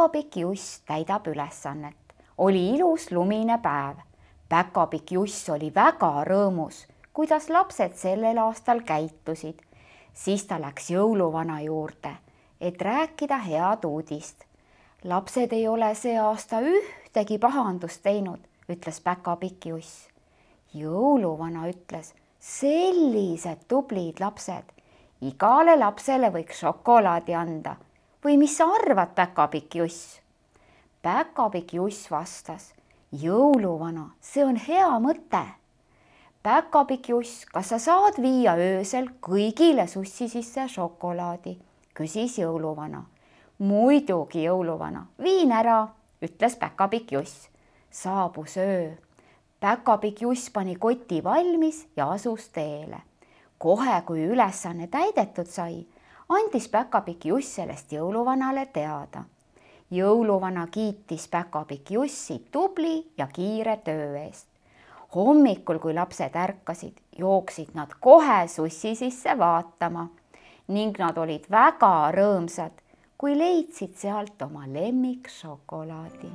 Päkapikk Juss täidab ülesannet. Oli ilus lumine päev. Päkapikk Juss oli väga rõõmus, kuidas lapsed sellel aastal käitusid. Siis ta läks jõuluvana juurde, et rääkida head uudist. Lapsed ei ole see aasta ühtegi pahandust teinud, ütles Päkapikk Juss. Jõuluvana ütles, sellised tublid lapsed. Igale lapsele võiks šokolaadi anda. Või mis sa arvad, Päkapikk Juss? Päkapikk Juss vastas, jõuluvana, see on hea mõte. Päkapikk Juss, kas sa saad viia öösel kõigile sussi sisse šokolaadi? Küsis jõuluvana. Muidugi, jõuluvana, viin ära, ütles Päkapikk Juss. Saabus öö. Päkapikk Juss pani koti valmis ja asus teele. Kohe, kui ülesanne täidetud sai, andis Päkapikk Juss sellest jõuluvanale teada. Jõuluvana kiitis Päkapikk Jussi tubli ja kiire töö eest. Hommikul, kui lapsed ärkasid, jooksid nad kohe sussi sisse vaatama ning nad olid väga rõõmsad, kui leidsid sealt oma lemmikšokolaadi.